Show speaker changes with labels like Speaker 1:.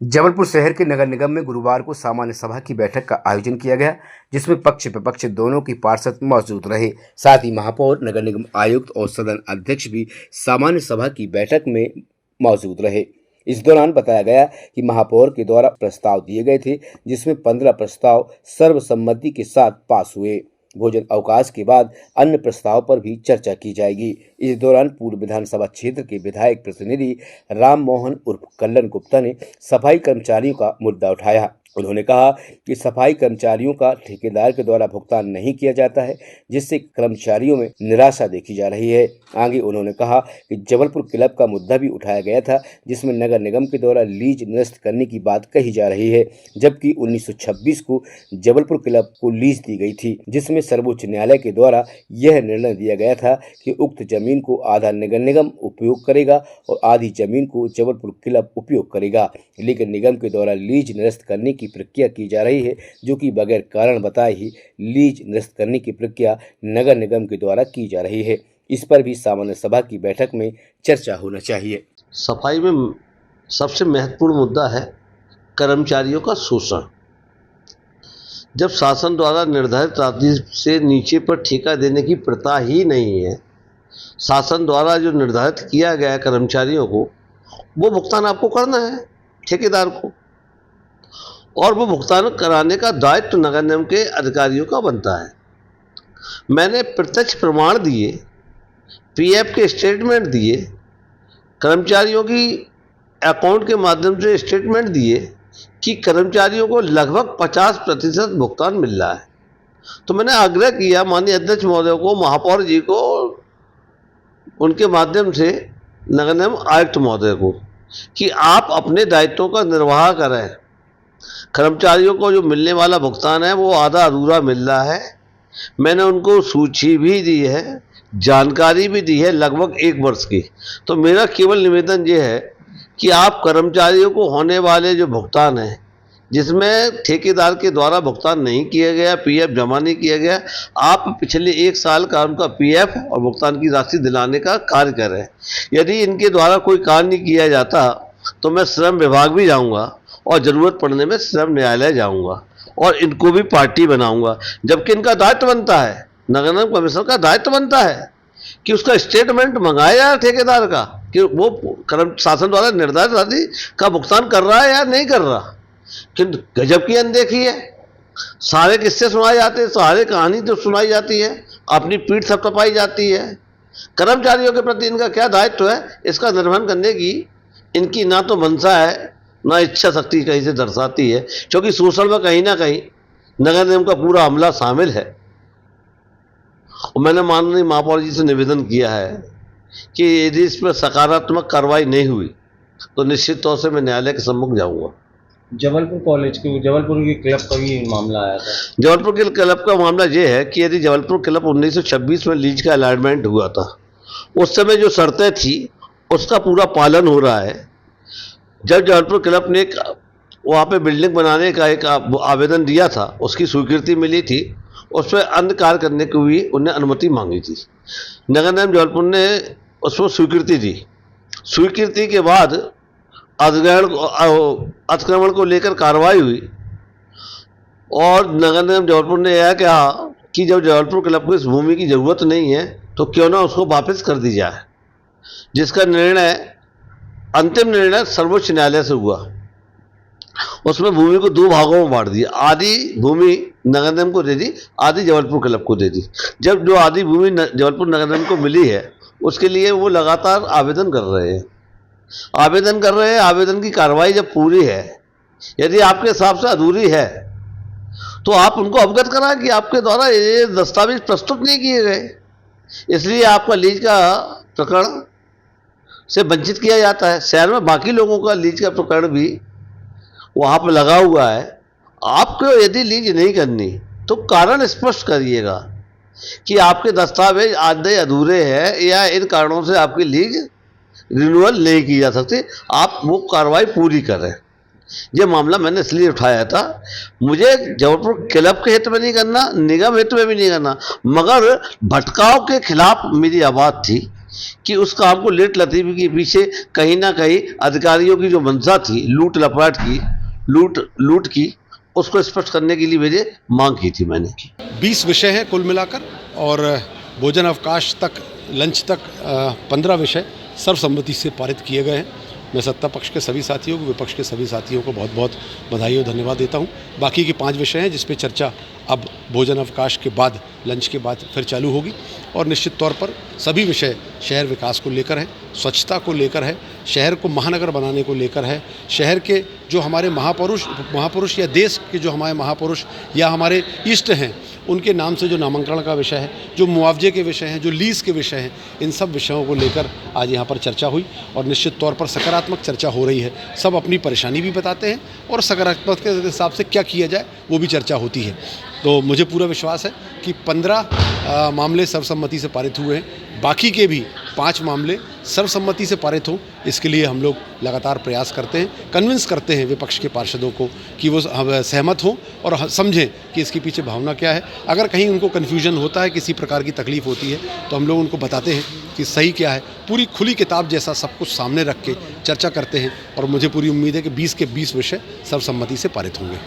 Speaker 1: जबलपुर शहर के नगर निगम में गुरुवार को सामान्य सभा की बैठक का आयोजन किया गया, जिसमें पक्ष विपक्ष दोनों की पार्षद मौजूद रहे। साथ ही महापौर, नगर निगम आयुक्त और सदन अध्यक्ष भी सामान्य सभा की बैठक में मौजूद रहे। इस दौरान बताया गया कि महापौर के द्वारा प्रस्ताव दिए गए थे, जिसमें 15 प्रस्ताव सर्वसम्मति के साथ पास हुए। भोजन अवकाश के बाद अन्य प्रस्ताव पर भी चर्चा की जाएगी। इस दौरान पूर्व विधानसभा क्षेत्र के विधायक प्रतिनिधि राम मोहन उर्फ कल्लन गुप्ता ने सफाई कर्मचारियों का मुद्दा उठाया। उन्होंने कहा कि सफाई कर्मचारियों का ठेकेदार के द्वारा भुगतान नहीं किया जाता है, जिससे कर्मचारियों में निराशा देखी जा रही है। आगे उन्होंने कहा कि जबलपुर क्लब का मुद्दा भी उठाया गया था, जिसमें नगर निगम के द्वारा लीज निरस्त करने की बात कही जा रही है, जबकि 1926 को जबलपुर क्लब को लीज दी गई थी, जिसमें सर्वोच्च न्यायालय के द्वारा यह निर्णय दिया गया था कि उक्त जमीन को आधा नगर निगम उपयोग करेगा और आधी जमीन को जबलपुर क्लब उपयोग करेगा। लेकिन निगम के द्वारा लीज निरस्त करने की प्रक्रिया की जा रही है, जो कि बगैर कारण बताए ही लीज निरस्त करने की प्रक्रिया नगर निगम के द्वारा की जा रही है। इस पर भी सामान्य सभा की बैठक में चर्चा होना चाहिए।
Speaker 2: सफाई में सबसे महत्वपूर्ण मुद्दा है कर्मचारियों का शोषण। जब शासन द्वारा निर्धारित राशि से नीचे पर ठेका देने की प्रथा ही नहीं है, शासन द्वारा जो निर्धारित किया गया है कर्मचारियों को, वो भुगतान आपको करना है ठेकेदार को, और वो भुगतान कराने का दायित्व नगर निगम के अधिकारियों का बनता है। मैंने प्रत्यक्ष प्रमाण दिए, पीएफ के स्टेटमेंट दिए, कर्मचारियों की अकाउंट के माध्यम से स्टेटमेंट दिए कि कर्मचारियों को लगभग 50% भुगतान मिल रहा है। तो मैंने आग्रह किया माननीय अध्यक्ष महोदय को, महापौर जी को, उनके माध्यम से नगर निगम आयुक्त महोदय को, कि आप अपने दायित्वों का निर्वाह करें। कर्मचारियों को जो मिलने वाला भुगतान है वो आधा अधूरा मिल रहा है। मैंने उनको सूची भी दी है, जानकारी भी दी है लगभग 1 वर्ष की। तो मेरा केवल निवेदन ये है कि आप कर्मचारियों को होने वाले जो भुगतान है, जिसमें ठेकेदार के द्वारा भुगतान नहीं किया गया, पीएफ जमा नहीं किया गया, आप पिछले 1 साल का उनका पीएफ और भुगतान की राशि दिलाने का कार्य करें। यदि इनके द्वारा कोई कार्य नहीं किया जाता तो मैं श्रम विभाग भी जाऊंगा और ज़रूरत पड़ने में श्रम न्यायालय जाऊंगा और इनको भी पार्टी बनाऊंगा, जबकि इनका दायित्व बनता है, नगर निगम कमिश्नर का दायित्व बनता है कि उसका स्टेटमेंट मंगाया जाए ठेकेदार का कि वो शासन द्वारा निर्धारित राशि का भुगतान कर रहा है या नहीं कर रहा। किंतु गजब की अनदेखी है। सारे किस्से सुनाए जाते हैं, सारे कहानी तो सुनाई जाती है, अपनी पीठ थपथपाई जाती है। कर्मचारियों के प्रति इनका क्या दायित्व है, इसका निर्वहन करने की इनकी ना तो मंशा है, ना इच्छा शक्ति कहीं से दर्शाती है, क्योंकि शोषण में कहीं ना कहीं नगर निगम का पूरा अमला शामिल है। और मैंने माननीय महापौर जी से निवेदन किया है कि यदि इस पर सकारात्मक कार्रवाई नहीं हुई तो निश्चित तौर से मैं न्यायालय के सम्मुख जाऊंगा।
Speaker 3: जबलपुर के क्लब का भी मामला आया था।
Speaker 2: जबलपुर के क्लब का मामला ये है कि यदि जबलपुर क्लब 1926 में लीज का अलॉटमेंट हुआ था, उस समय जो शर्तें थी उसका पूरा पालन हो रहा है। जब जबलपुर क्लब ने वहाँ पे बिल्डिंग बनाने का एक आवेदन दिया था, उसकी स्वीकृति मिली थी, उस पर अन्य कार्य करने की भी उन्हें अनुमति मांगी थी। नगर निगम जबलपुर ने उसको स्वीकृति दी। स्वीकृति के बाद अतिक्रमण को लेकर कार्रवाई हुई और नगर निगम जबलपुर ने यह कहा कि जब जबलपुर क्लब को इस भूमि की ज़रूरत नहीं है तो क्यों ना उसको वापस कर दी जाए, जिसका अंतिम निर्णय सर्वोच्च न्यायालय से हुआ। उसमें भूमि को 2 भागों में बांट दिया, आधी भूमि नगर निगम को दे दी, आधी जबलपुर क्लब को दे दी। जब जो आधी भूमि जबलपुर नगर निगम को मिली है, उसके लिए वो लगातार आवेदन कर रहे हैं। आवेदन की कार्रवाई जब पूरी है, यदि आपके हिसाब से अधूरी है तो आप उनको अवगत कराएं कि आपके द्वारा ये दस्तावेज प्रस्तुत नहीं किए गए, इसलिए आपका लीज का प्रकरण से वंचित किया जाता है। शहर में बाकी लोगों का लीज का प्रकरण भी वहाँ पर लगा हुआ है। आपको यदि लीज नहीं करनी तो कारण स्पष्ट करिएगा कि आपके दस्तावेज आधे अधूरे हैं या इन कारणों से आपकी लीज रिन्यूअल नहीं की जा सकती। आप वो कार्रवाई पूरी करें। ये मामला मैंने इसलिए उठाया था, मुझे जबलपुर क्लब के हित में नहीं करना, निगम हित में भी नहीं करना, मगर भटकाव के खिलाफ मेरी आवाज़ थी कि उस काम को लेट लतीफ़ी के पीछे कहीं ना कहीं अधिकारियों की जो मंशा थी लूट लपाट की, लूट की, उसको स्पष्ट करने के लिए मेरे मांग की थी मैंने।
Speaker 4: 20 विषय हैं कुल मिलाकर, और भोजन अवकाश तक, लंच तक 15 विषय सर्वसम्मति से पारित किए गए हैं। मैं सत्ता पक्ष के सभी साथियों को, विपक्ष के सभी साथियों को बहुत बहुत बधाई और धन्यवाद देता हूं। बाकी के 5 विषय हैं जिस पे चर्चा अब भोजन अवकाश के बाद, लंच के बाद फिर चालू होगी, और निश्चित तौर पर सभी विषय शहर विकास को लेकर है, स्वच्छता को लेकर है, शहर को महानगर बनाने को लेकर है, शहर के जो हमारे महापुरुष या देश के जो हमारे महापुरुष या हमारे इष्ट हैं उनके नाम से जो नामांकन का विषय है, जो मुआवजे के विषय हैं, जो लीज के विषय हैं, इन सब विषयों को लेकर आज यहाँ पर चर्चा हुई और निश्चित तौर पर सकारात्मक चर्चा हो रही है। सब अपनी परेशानी भी बताते हैं और सकारात्मक के हिसाब से क्या किया जाए वो भी चर्चा होती है। तो मुझे पूरा विश्वास है कि 15 मामले सर्वसम्मति से पारित हुए हैं, बाकी के भी 5 मामले सर्वसम्मति से पारित हों, इसके लिए हम लोग लगातार प्रयास करते हैं, कन्विंस करते हैं विपक्ष के पार्षदों को कि वो सहमत हों और समझें कि इसके पीछे भावना क्या है। अगर कहीं उनको कन्फ्यूजन होता है, किसी प्रकार की तकलीफ़ होती है, तो हम लोग उनको बताते हैं कि सही क्या है। पूरी खुली किताब जैसा सब कुछ सामने रख के चर्चा करते हैं और मुझे पूरी उम्मीद है कि 20 के 20 विषय सर्वसम्मति से पारित होंगे।